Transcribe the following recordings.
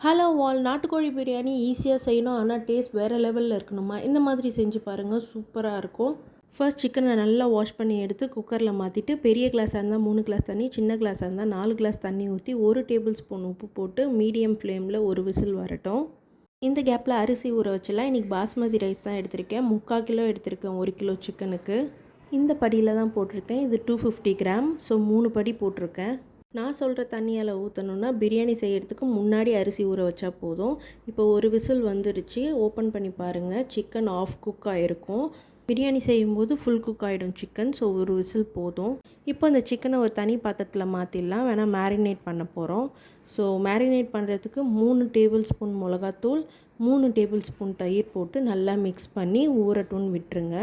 Hello வால் நாட்டுக்கோழி பிரியாணி ஈஸியாக செய்யணும், ஆனால் டேஸ்ட் வேறு லெவலில் இருக்கணுமா? இந்த மாதிரி செஞ்சு பாருங்கள், சூப்பராக இருக்கும். ஃபர்ஸ்ட் சிக்கனை நல்லா வாஷ் பண்ணி எடுத்து குக்கரில் மாற்றிட்டு, பெரிய கிளாஸாக இருந்தால் 3 கிளாஸ் தண்ணி, சின்ன கிளாஸாக இருந்தால் 4 கிளாஸ் தண்ணி ஊற்றி 1 டேபிள் ஸ்பூன் உப்பு போட்டு மீடியம் ஃப்ளேமில் ஒரு விசில் வரட்டும். இந்த கேப்பில் அரிசி ஊற வச்சலாம். இன்றைக்கி பாஸ்மதி ரைஸ் தான் எடுத்திருக்கேன். 3/4 கிலோ எடுத்திருக்கேன் 1 கிலோ சிக்கனுக்கு. இந்த படியில் தான் போட்டிருக்கேன். இது 250 கிராம். ஸோ 3 படி போட்டிருக்கேன். நான் சொல்கிற தண்ணியால் ஊற்றணுன்னா பிரியாணி செய்கிறதுக்கு முன்னாடி அரிசி ஊற வச்சா போதும். இப்போ ஒரு விசில் வந்துடுச்சு. ஓப்பன் பண்ணி பாருங்கள். சிக்கன் ஆஃப் குக் ஆகிருக்கும். பிரியாணி செய்யும்போது ஃபுல் குக் ஆகிடும் சிக்கன். ஸோ ஒரு விசில் போதும். இப்போ இந்த சிக்கனை ஒரு தனி பாத்திரத்தில் மாற்றிடலாம். வேணால் மேரினேட் பண்ண போகிறோம். ஸோ மேரினேட் பண்ணுறதுக்கு 3 டேபிள் ஸ்பூன் மிளகாத்தூள், 3 டேபிள் ஸ்பூன் தயிர் போட்டு நல்லா மிக்ஸ் பண்ணி ஊறட்டும்னு விட்டுருங்க.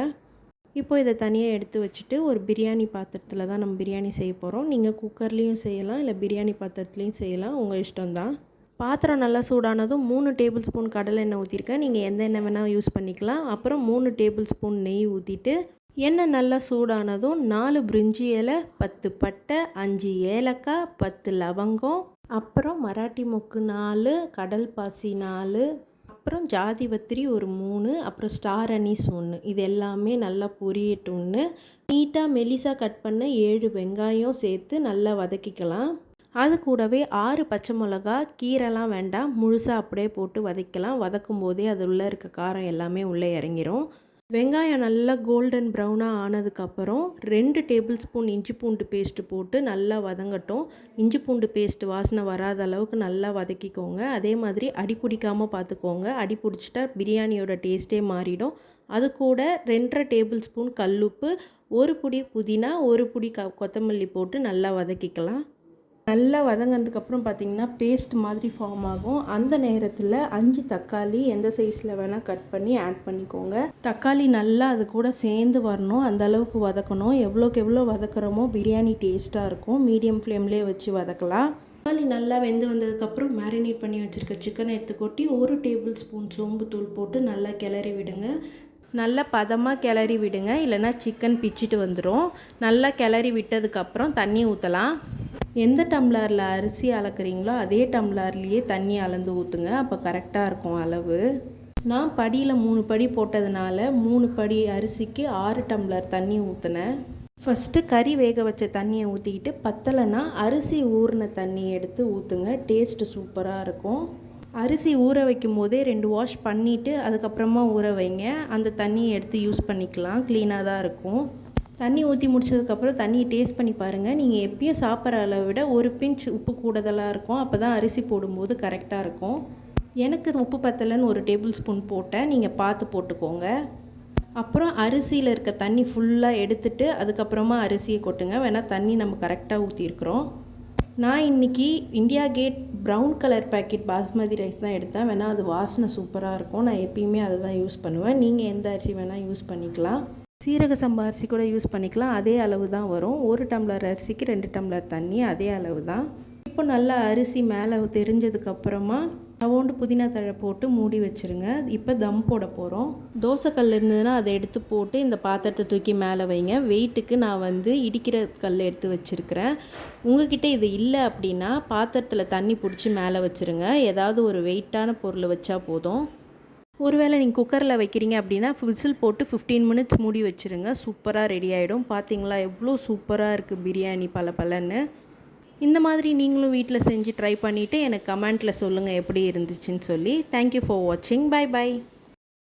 இப்போ இதை தனியாக எடுத்து வச்சுட்டு ஒரு பிரியாணி பாத்திரத்தில் தான் நம்ம பிரியாணி செய்ய போகிறோம். நீங்கள் குக்கர்லேயும் செய்யலாம், இல்லை பிரியாணி பாத்திரத்துலேயும் செய்யலாம், உங்கள் இஷ்டம்தான். பாத்திரம் நல்லா சூடானதும் 3 டேபிள் ஸ்பூன் கடலை எண்ணெய் ஊற்றிருக்கேன். நீங்கள் எந்த எண்ணெய் வேணால் யூஸ் பண்ணிக்கலாம். அப்புறம் 3 டேபிள் ஸ்பூன் நெய் ஊற்றிட்டு, எண்ணெய் நல்லா சூடானதும் 4 பிரிஞ்சி இலை, 10 பட்டை, 5 ஏலக்காய், 10 லவங்கம், அப்புறம் மராட்டி மொக்கு 4, கடல் பாசி 4, அப்புறம் ஜாதிபத்திரி ஒரு 3, அப்புறம் ஸ்டார் அனீஸ் 1. இது எல்லாமே நல்லா பொரியட்டும்னு நீட்டாக மெலிசாக கட் பண்ண 7 வெங்காயம் சேர்த்து நல்லா வதக்கிக்கலாம். அது கூடவே 6 பச்சை மிளகா, கீரைலாம் வேண்டாம், முழுசாக அப்படியே போட்டு வதக்கலாம். வதக்கும் போதே அது உள்ளே இருக்க காரம் எல்லாமே உள்ளே இறங்கிரும். வெங்காயம் நல்லா கோல்டன் ப்ரௌனாக ஆனதுக்கப்புறம் 2 டேபிள் ஸ்பூன் இஞ்சி பூண்டு பேஸ்ட்டு போட்டு நல்லா வதங்கட்டும். இஞ்சி பூண்டு பேஸ்ட்டு வாசனை வராத அளவுக்கு நல்லா வதக்கிக்கோங்க. அதே மாதிரி அடி பிடிக்காமல் பார்த்துக்கோங்க. அடி பிடிச்சிட்டா பிரியாணியோட டேஸ்ட்டே மாறிடும். அது கூட 2.5 டேபிள் ஸ்பூன் கல்லுப்பு, 1 பிடி புதினா, 1 பிடி கொத்தமல்லி போட்டு நல்லா வதக்கிக்கலாம். நல்லா வதங்கினதுக்கப்புறம் பார்த்திங்கன்னா பேஸ்ட் மாதிரி ஃபார்ம் ஆகும். அந்த நேரத்தில் 5 தக்காளி எந்த சைஸில் வேணால் கட் பண்ணி ஆட் பண்ணிக்கோங்க. தக்காளி நல்லா அது கூட சேர்ந்து வரணும், அந்த அளவுக்கு வதக்கணும். எவ்வளோக்கு எவ்வளோ வதக்குறோமோ பிரியாணி டேஸ்ட்டாக இருக்கும். மீடியம் ஃப்ளேம்லேயே வச்சு வதக்கலாம். தக்காளி நல்லா வெந்து வந்ததுக்கப்புறம் மேரினேட் பண்ணி வச்சுருக்க சிக்கனை எடுத்து கொட்டி 1 டேபிள் ஸ்பூன் சோம்புத்தூள் போட்டு நல்லா கிளறி விடுங்க. நல்லா பதமாக கிளறி விடுங்க, இல்லைனா சிக்கன் பிச்சுட்டு வந்துடும். நல்லா கிளறி விட்டதுக்கப்புறம் தண்ணி ஊற்றலாம். எந்த டம்ளரில் அரிசி அளக்குறீங்களோ அதே டம்ளர்லேயே தண்ணி அளந்து ஊற்றுங்க. அப்போ கரெக்டாக இருக்கும் அளவு. நான் படியில் 3 படி போட்டதுனால 3 படி அரிசிக்கு 6 டம்ளர் தண்ணி ஊற்றினேன். ஃபஸ்ட்டு கறி வேக வச்ச தண்ணியை ஊற்றிக்கிட்டு பத்தலைன்னா அரிசி ஊறின தண்ணி எடுத்து ஊற்றுங்க. டேஸ்ட்டு சூப்பராக இருக்கும். அரிசி ஊற வைக்கும் போதே 2 வாஷ் பண்ணிவிட்டு அதுக்கப்புறமா ஊற வைங்க. அந்த தண்ணியை எடுத்து யூஸ் பண்ணிக்கலாம். க்ளீனாக தான் இருக்கும். தண்ணி ஊற்றி முடிச்சதுக்கப்புறம் தண்ணியை டேஸ்ட் பண்ணி பாருங்கள். நீங்கள் எப்பயும் சாப்பிட்ற அளவை விட ஒரு பிஞ்ச் உப்பு கூடுதலாக இருக்கும். அப்போ தான் அரிசி போடும்போது கரெக்டாக இருக்கும். எனக்கு உப்பு பத்தலைன்னு 1 டேபிள் ஸ்பூன் போட்டேன். நீங்கள் பார்த்து போட்டுக்கோங்க. அப்புறம் அரிசியில் இருக்க தண்ணி ஃபுல்லாக எடுத்துட்டு அதுக்கப்புறமா அரிசியை கொட்டுங்க. வேணால் தண்ணி நம்ம கரெக்டாக ஊற்றிருக்கிறோம். நான் இன்றைக்கி India Gate brown colour packet basmati rice தான் எடுத்தேன். வேணால் அது வாசனை சூப்பராக இருக்கும். நான் எப்பயுமே அதை தான் யூஸ் பண்ணுவேன். நீங்கள் எந்த அரிசி வேணால் யூஸ் பண்ணிக்கலாம். சீரக சம்பா அரிசி கூட யூஸ் பண்ணிக்கலாம். அதே அளவு தான் வரும். 1 டம்ளர் அரிசிக்கு 2 டம்ளர் தண்ணி, அதே அளவு தான். இப்போ நல்லா அரிசி மேலே தெரிஞ்சதுக்கப்புறமா ரவோண்டு புதினா தழை போட்டு மூடி வச்சுருங்க. இப்போ தம் போட போகிறோம். தோசைக்கல் இருந்ததுன்னா அதை எடுத்து போட்டு இந்த பாத்திரத்தை தூக்கி மேலே வைங்க. வெயிட்டுக்கு நான் இடிக்கிற கல் எடுத்து வச்சுருக்கிறேன். உங்ககிட்ட இது இல்லை அப்படின்னா பாத்திரத்தில் தண்ணி பிடிச்சி மேலே வச்சுருங்க. ஏதாவது ஒரு வெயிட்டான பொருளை வச்சா போதும். ஒருவேளை நீங்கள் குக்கரில் வைக்கிறீங்க அப்படின்னா விசில் போட்டு 15 மினிட்ஸ் மூடி வச்சுருங்க. சூப்பராக ரெடி ஆகிடும். பார்த்தீங்களா எவ்வளோ சூப்பராக இருக்குது பிரியாணி பலன்னு. இந்த மாதிரி நீங்களும் வீட்டில் செஞ்சு ட்ரை பண்ணிவிட்டு எனக்கு கமெண்ட்டில் சொல்லுங்கள் எப்படி இருந்துச்சுன்னு சொல்லி. தேங்க்யூ ஃபார் வாட்சிங். பை.